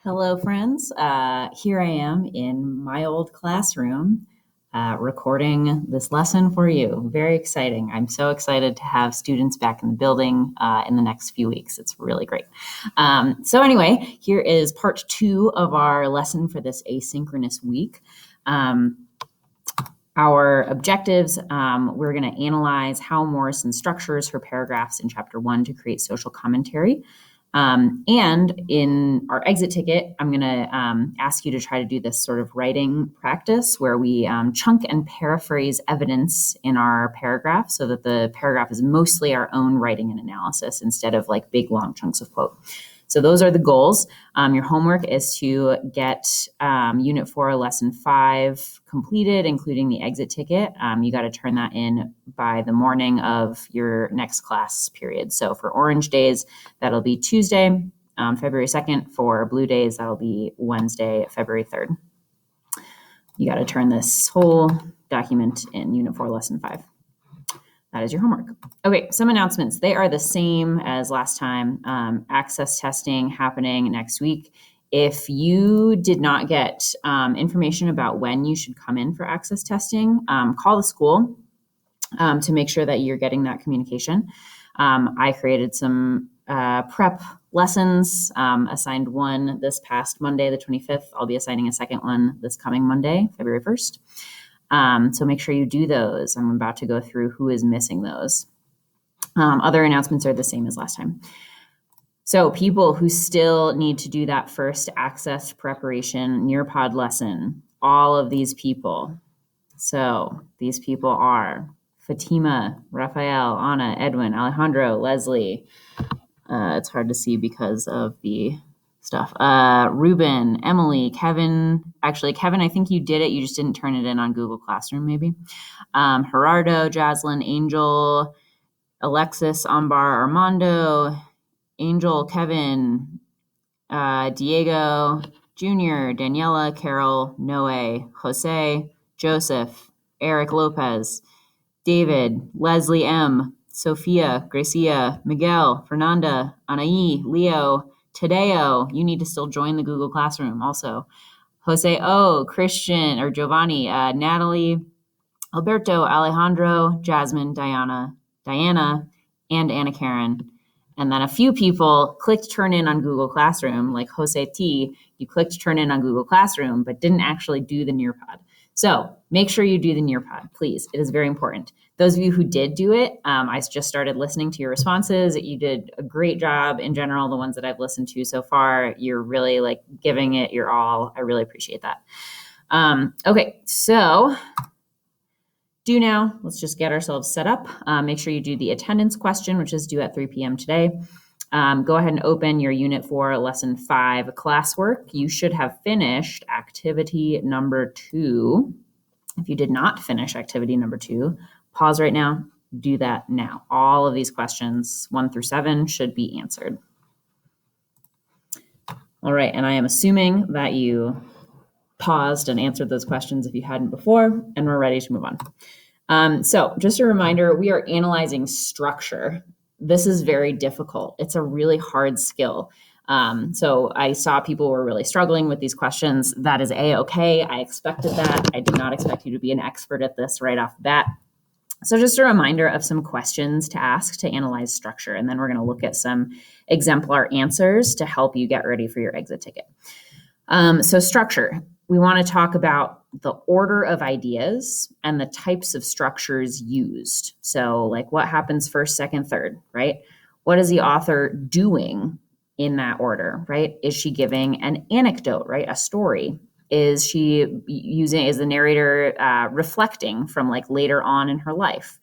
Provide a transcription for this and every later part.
Hello, friends. Here I am in my old classroom recording this lesson for you. Very exciting. I'm so excited to have students back in the building in the next few weeks. It's really great. So anyway, here is part 2 of our lesson for this asynchronous week. Our objectives, we're going to analyze how Morrison structures her paragraphs in chapter 1 to create social commentary. And in our exit ticket, I'm going to ask you to try to do this sort of writing practice where we chunk and paraphrase evidence in our paragraph so that the paragraph is mostly our own writing and analysis instead of like big, long chunks of quote. So those are the goals. Your homework is to get Unit 4, Lesson 5 completed, including the exit ticket. You got to turn that in by the morning of your next class period. So for orange days, that'll be Tuesday, February 2nd. For blue days, that'll be Wednesday, February 3rd. You got to turn this whole document in Unit 4, Lesson 5. That is your homework. Okay, some announcements. They are the same as last time. Access testing happening next week. If you did not get information about when you should come in for access testing, call the school to make sure that you're getting that communication. I created some prep lessons, assigned one this past Monday, the 25th. I'll be assigning a second one this coming Monday, February 1st. So make sure you do those. I'm about to go through who is missing those. Other announcements are the same as last time. So people who still need to do that first access preparation Nearpod lesson, all of these people. So these people are Fatima, Raphael, Anna, Edwin, Alejandro, Leslie. It's hard to see because of the stuff. Ruben, Emily, Kevin. Actually, Kevin, I think you did it. You just didn't turn it in on Google Classroom, maybe. Gerardo, Jaslyn, Angel, Alexis, Ambar, Armando, Angel, Kevin, Diego, Junior, Daniela, Carol, Noe, Jose, Joseph, Eric Lopez, David, Leslie M., Sophia, Gracia, Miguel, Fernanda, Anaí, Leo, Tadeo. You need to still join the Google Classroom also. Jose O, Christian, or Giovanni, Natalie, Alberto, Alejandro, Jasmine, Diana, and Anna Karen. And then a few people clicked turn in on Google Classroom, like Jose T. You clicked turn in on Google Classroom, but didn't actually do the Nearpod. So make sure you do the Nearpod, please. It is very important. Those of you who did do it, I just started listening to your responses. You did a great job in general. The ones that I've listened to so far, you're really like giving it your all. I really appreciate that. Okay, so let's just get ourselves set up. Make sure you do the attendance question, which is due at 3 p.m. today. Go ahead and open your Unit 4, Lesson 5 classwork. You should have finished activity number 2. If you did not finish activity number 2, pause right now, do that now. All of these questions, 1 through 7, should be answered. All right, and I am assuming that you paused and answered those questions if you hadn't before, and we're ready to move on. So just a reminder, we are analyzing structure. This is very difficult. It's a really hard skill. So I saw people were really struggling with these questions. That is A-okay. I expected that. I did not expect you to be an expert at this right off the bat. So just a reminder of some questions to ask to analyze structure. And then we're going to look at some exemplar answers to help you get ready for your exit ticket. So structure. We want to talk about the order of ideas and the types of structures used. So like what happens first, second, third, right? What is the author doing in that order, right? Is she giving an anecdote, right? A story? Is she using, is the narrator reflecting from like later on in her life?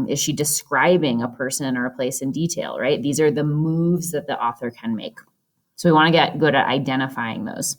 Is she describing a person or a place in detail, right? These are the moves that the author can make. So we want to get good at identifying those.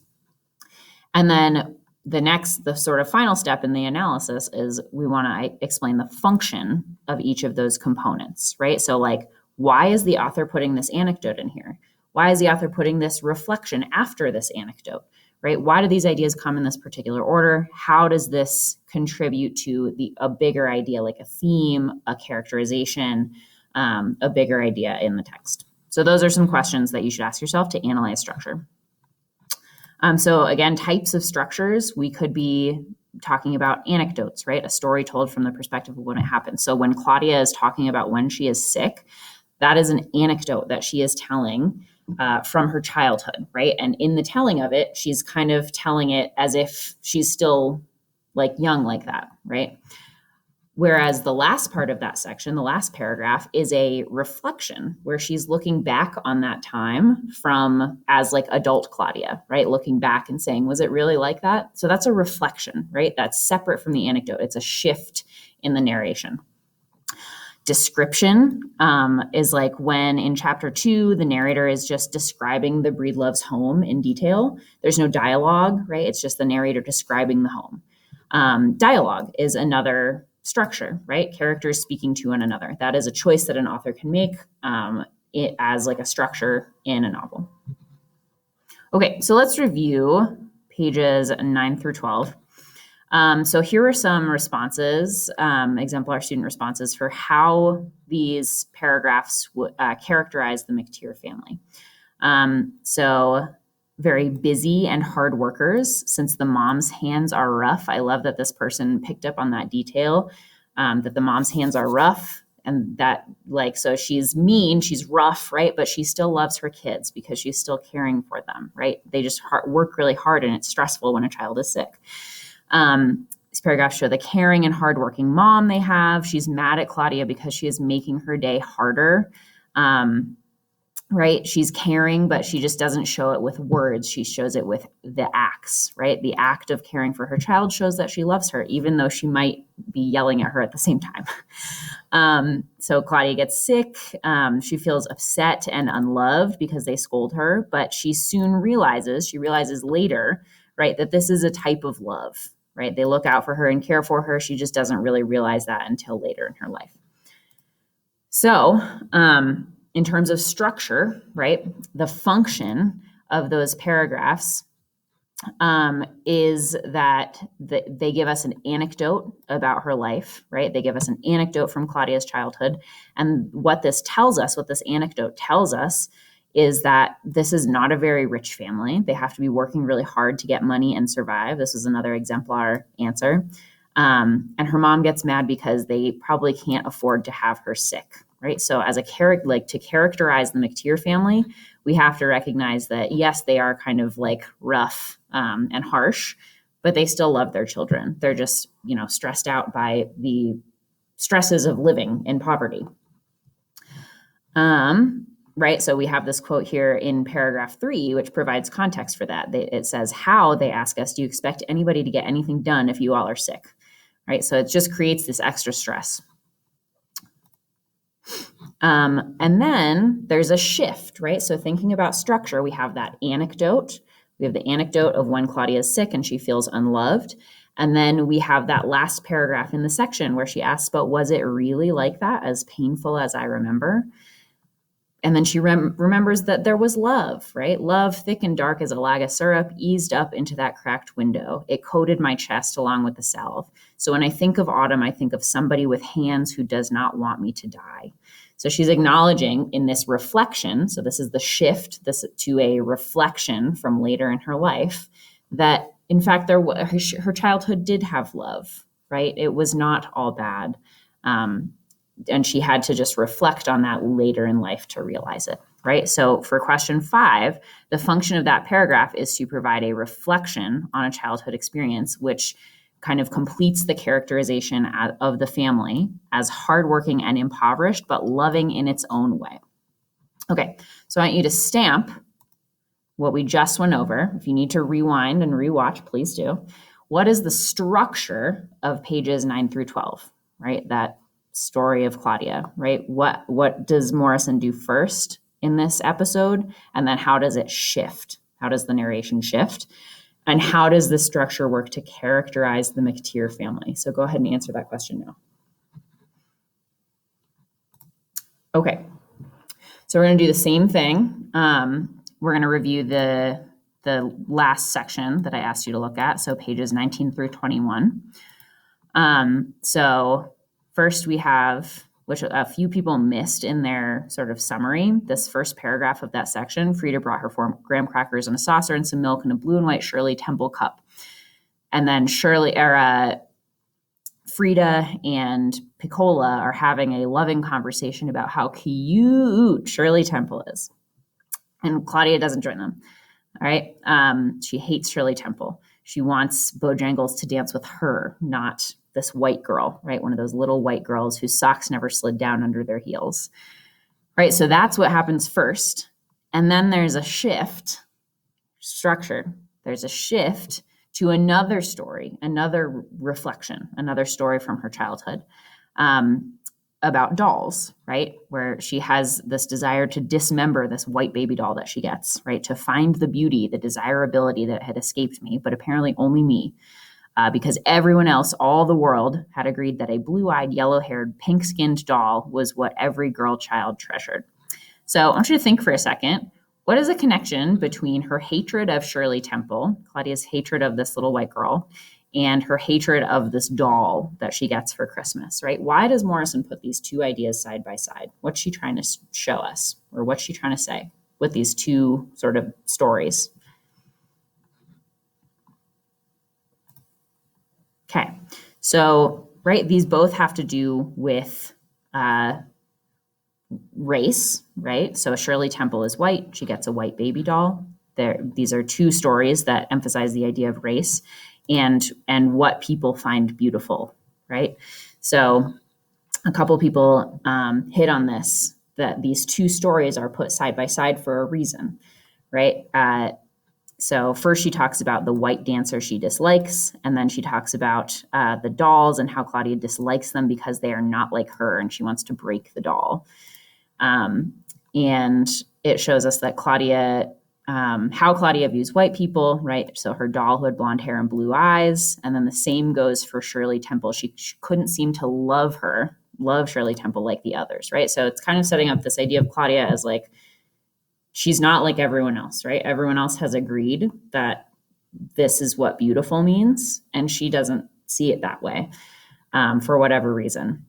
And then the sort of final step in the analysis is we want to explain the function of each of those components, right? So like, why is the author putting this anecdote in here? Why is the author putting this reflection after this anecdote, right? Why do these ideas come in this particular order? How does this contribute to a bigger idea, like a theme, a characterization, a bigger idea in the text? So those are some questions that you should ask yourself to analyze structure. So again, types of structures, we could be talking about anecdotes, right? A story told from the perspective of when it happened. So when Claudia is talking about when she is sick, that is an anecdote that she is telling from her childhood, right? And in the telling of it, she's kind of telling it as if she's still like young like that, right? Whereas the last part of that section, the last paragraph, is a reflection where she's looking back on that time from as like adult Claudia, right? Looking back and saying, was it really like that? So that's a reflection, right? That's separate from the anecdote. It's a shift in the narration. Description is like when in chapter 2, the narrator is just describing the Breedlove's home in detail. There's no dialogue, right? It's just the narrator describing the home. Dialogue is another structure, right? Characters speaking to one another. That is a choice that an author can make it as like a structure in a novel. Okay, so let's review pages 9 through 12. So here are some responses, exemplar student responses for how these paragraphs characterize the McTeer family. So very busy and hard workers, since the mom's hands are rough. I love that this person picked up on that detail, that the mom's hands are rough, and that like, so she's mean, she's rough, right? But she still loves her kids because she's still caring for them, right? They just work really hard, and it's stressful when a child is sick. These paragraphs show the caring and hardworking mom they have. She's mad at Claudia because she is making her day harder. Right? She's caring, but she just doesn't show it with words. She shows it with the acts, right? The act of caring for her child shows that she loves her, even though she might be yelling at her at the same time. So Claudia gets sick. She feels upset and unloved because they scold her, but she realizes later, right, that this is a type of love, right? They look out for her and care for her. She just doesn't really realize that until later in her life. So, in terms of structure, right, the function of those paragraphs is that they give us an anecdote about her life, right? They give us an anecdote from Claudia's childhood. And what this anecdote tells us is that this is not a very rich family. They have to be working really hard to get money and survive. This is another exemplar answer. And her mom gets mad because they probably can't afford to have her sick, right? So as a character, like to characterize the McTeer family, we have to recognize that, yes, they are kind of like rough and harsh, but they still love their children. They're just, stressed out by the stresses of living in poverty. Right. So we have this quote here in paragraph 3, which provides context for that. It says, how, they ask us, do you expect anybody to get anything done if you all are sick? Right. So it just creates this extra stress. And then there's a shift, right? So thinking about structure, we have that anecdote. We have the anecdote of when Claudia is sick and she feels unloved. And then we have that last paragraph in the section where she asks, but was it really like that, as painful as I remember? And then she remembers that there was love, right? Love, thick and dark as a lag of syrup, eased up into that cracked window. It coated my chest along with the salve. So when I think of autumn, I think of somebody with hands who does not want me to die. So she's acknowledging in this reflection, so this is the shift to a reflection from later in her life, that in fact her childhood did have love, right? It was not all bad. And she had to just reflect on that later in life to realize it, right? So for question 5, the function of that paragraph is to provide a reflection on a childhood experience, which kind of completes the characterization of the family as hardworking and impoverished, but loving in its own way. Okay, so I want you to stamp what we just went over. If you need to rewind and rewatch, please do. What is the structure of pages 9 through 12, right? That story of Claudia, right? What does Morrison do first in this episode? And then how does it shift? How does the narration shift? And how does the structure work to characterize the McTeer family? So go ahead and answer that question now. Okay, so we're going to do the same thing. We're going to review the last section that I asked you to look at, so pages 19 through 21. So first we have which a few people missed in their sort of summary. This first paragraph of that section, Frida brought her 4 graham crackers in a saucer and some milk in a blue and white Shirley Temple cup. And then Frida and Piccola are having a loving conversation about how cute Shirley Temple is. And Claudia doesn't join them. All right. She hates Shirley Temple. She wants Bojangles to dance with her, not this white girl, right? One of those little white girls whose socks never slid down under their heels. Right. So that's what happens first. And then there's a shift structure. There's a shift to another story, another reflection, another story from her childhood about dolls, right? Where she has this desire to dismember this white baby doll that she gets, right? To find the beauty, the desirability that had escaped me, but apparently only me, because everyone else, all the world, had agreed that a blue-eyed, yellow-haired, pink-skinned doll was what every girl child treasured. So I want you to think for a second. What is the connection between her hatred of Shirley Temple, Claudia's hatred of this little white girl, and her hatred of this doll that she gets for Christmas, right? Why does Morrison put these two ideas side by side? What's she trying to show us, or what's she trying to say with these two sort of stories? Okay, so, right, these both have to do with race, right? So Shirley Temple is white. She gets a white baby doll. These are two stories that emphasize the idea of race and what people find beautiful, right? So a couple people hit on this, that these two stories are put side by side for a reason, right? So first she talks about the white dancer she dislikes, and then she talks about the dolls and how Claudia dislikes them because they are not like her and she wants to break the doll. And it shows us that how Claudia views white people, right? So her doll who had blonde hair and blue eyes. And then the same goes for Shirley Temple. She couldn't seem to love Shirley Temple like the others, right? So it's kind of setting up this idea of Claudia as like, she's not like everyone else, right? Everyone else has agreed that this is what beautiful means, and she doesn't see it that way for whatever reason.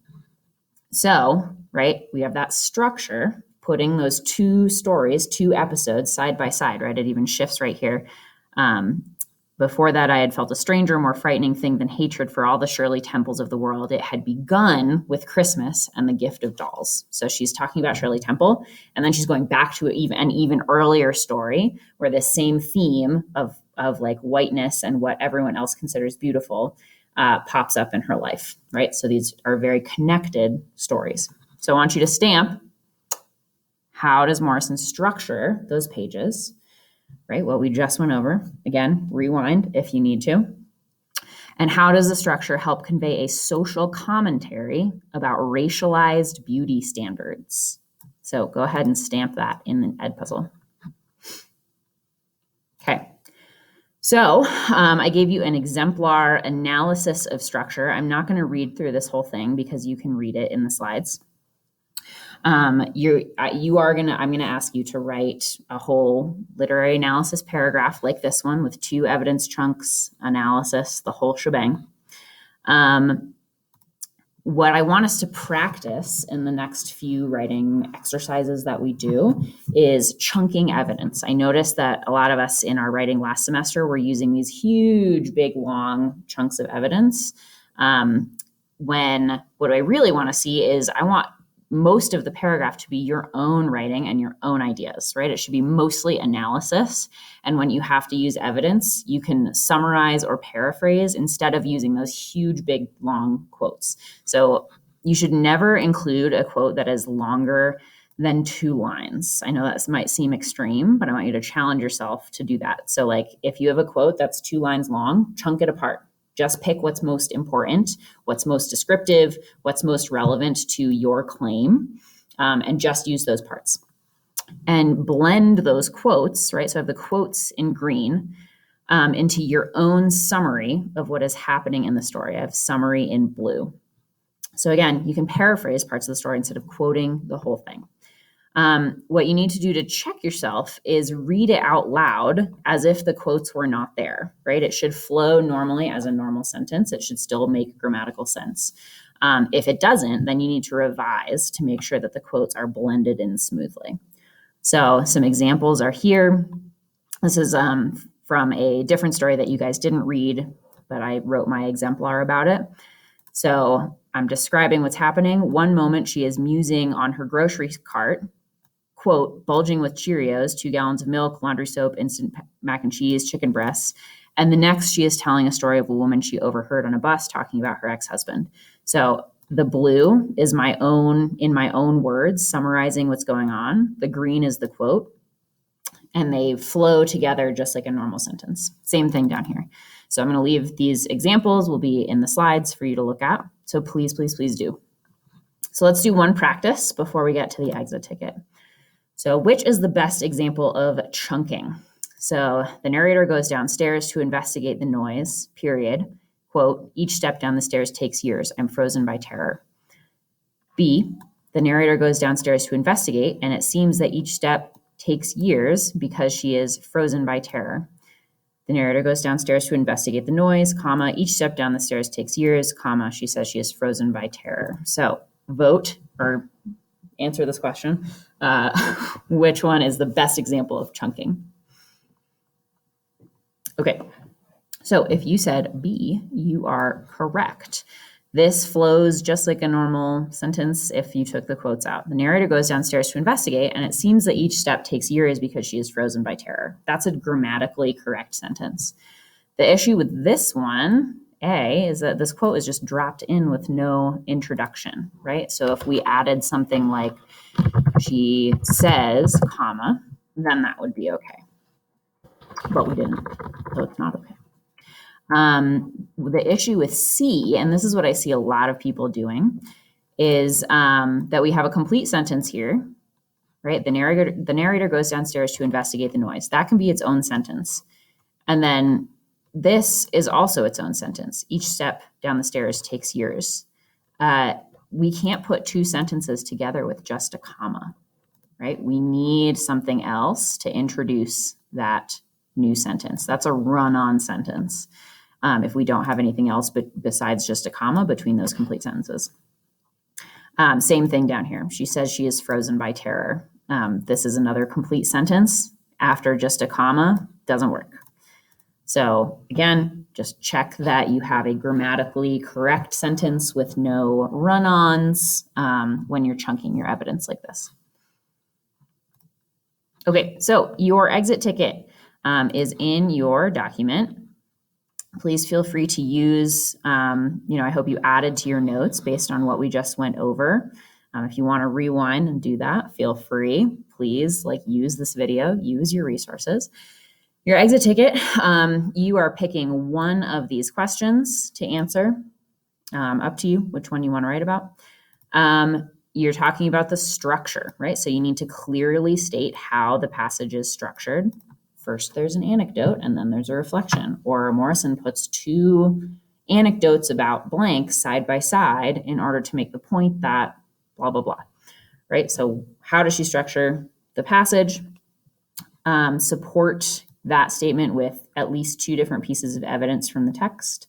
So, right, we have that structure, putting those two stories, two episodes side by side, right? It even shifts right here. Before that, I had felt a stranger, more frightening thing than hatred for all the Shirley Temples of the world. It had begun with Christmas and the gift of dolls. So she's talking about Shirley Temple, and then she's going back to an even earlier story where the same theme of like whiteness and what everyone else considers beautiful pops up in her life, right? So these are very connected stories. So I want you to stamp, how does Morrison structure those pages? Right, what we just went over. Again, rewind if you need to. And how does the structure help convey a social commentary about racialized beauty standards? So go ahead and stamp that in the Edpuzzle. Okay, so I gave you an exemplar analysis of structure. I'm not going to read through this whole thing because you can read it in the slides. I'm going to ask you to write a whole literary analysis paragraph like this one with 2 evidence chunks, analysis, the whole shebang. What I want us to practice in the next few writing exercises that we do is chunking evidence. I noticed that a lot of us in our writing last semester were using these huge, big, long chunks of evidence. When what I really want to see is I want most of the paragraph to be your own writing and your own ideas, right? It should be mostly analysis. And when you have to use evidence, you can summarize or paraphrase instead of using those huge, big, long quotes. So you should never include a quote that is longer than 2 lines. I know that might seem extreme, but I want you to challenge yourself to do that. So like if you have a quote that's 2 lines long, chunk it apart. Just pick what's most important, what's most descriptive, what's most relevant to your claim, and just use those parts. And blend those quotes, right? So I have the quotes in green into your own summary of what is happening in the story. I have summary in blue. So again, you can paraphrase parts of the story instead of quoting the whole thing. What you need to do to check yourself is read it out loud as if the quotes were not there, right? It should flow normally as a normal sentence. It should still make grammatical sense. If it doesn't, then you need to revise to make sure that the quotes are blended in smoothly. So some examples are here. This is from a different story that you guys didn't read, but I wrote my exemplar about it. So I'm describing what's happening. One moment she is musing on her grocery cart, quote, bulging with Cheerios, 2 gallons of milk, laundry soap, instant mac and cheese, chicken breasts. And the next, she is telling a story of a woman she overheard on a bus talking about her ex-husband. So the blue is in my own words, summarizing what's going on. The green is the quote, and they flow together just like a normal sentence. Same thing down here. So I'm going to leave these examples, will be in the slides for you to look at. So please, please, please do. So let's do one practice before we get to the exit ticket. So which is the best example of chunking? So the narrator goes downstairs to investigate the noise, period. Quote, each step down the stairs takes years. I'm frozen by terror. B, the narrator goes downstairs to investigate, and it seems that each step takes years because she is frozen by terror. The narrator goes downstairs to investigate the noise, comma, each step down the stairs takes years, comma, she says she is frozen by terror. So vote or answer this question. Which one is the best example of chunking? Okay, so if you said B, you are correct. This flows just like a normal sentence if you took the quotes out. The narrator goes downstairs to investigate, and it seems that each step takes years because she is frozen by terror. That's a grammatically correct sentence. The issue with this one, A, is that this quote is just dropped in with no introduction, right? So if we added something like, she says, comma, then that would be okay. But we didn't, so it's not okay. The issue with C, and this is what I see a lot of people doing, is that we have a complete sentence here, right? The narrator goes downstairs to investigate the noise. That can be its own sentence. And then this is also its own sentence. Each step down the stairs takes years. We can't put two sentences together with just a comma, right? We need something else to introduce that new sentence. That's a run-on sentence. If we don't have anything else besides just a comma between those complete sentences. Same thing down here. She says she is frozen by terror. This is another complete sentence after just a comma. Doesn't work. So again, just check that you have a grammatically correct sentence with no run-ons when you're chunking your evidence like this. Okay, so your exit ticket is in your document. Please feel free to use, I hope you added to your notes based on what we just went over. If you want to rewind and do that, feel free. Please use this video, use your resources. Your exit ticket, you are picking one of these questions to answer. Up to you which one you want to write about. You're talking about the structure, right? So you need to clearly state how the passage is structured. First, there's an anecdote, and then there's a reflection. Or Morrison puts two anecdotes about blank side by side in order to make the point that blah, blah, blah, right? So how does she structure the passage? Support that statement with at least two different pieces of evidence from the text,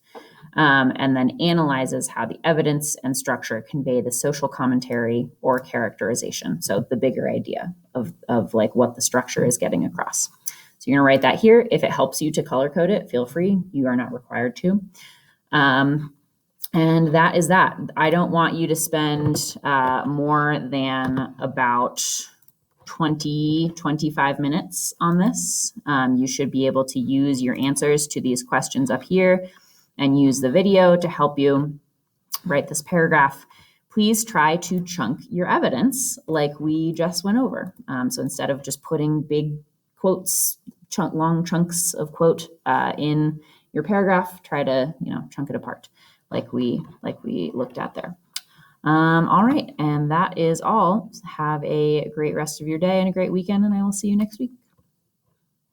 and then analyzes how the evidence and structure convey the social commentary or characterization. So the bigger idea of what the structure is getting across. So you're going to write that here. If it helps you to color code it, feel free. You are not required to. And that is that. I don't want you to spend more than about 25 minutes on this. You should be able to use your answers to these questions up here and use the video to help you write this paragraph. Please try to chunk your evidence like we just went over. So instead of just putting big quotes, long chunks of quote in your paragraph, try to chunk it apart like we looked at there. All right, and that is all. Have a great rest of your day and a great weekend, and I will see you next week.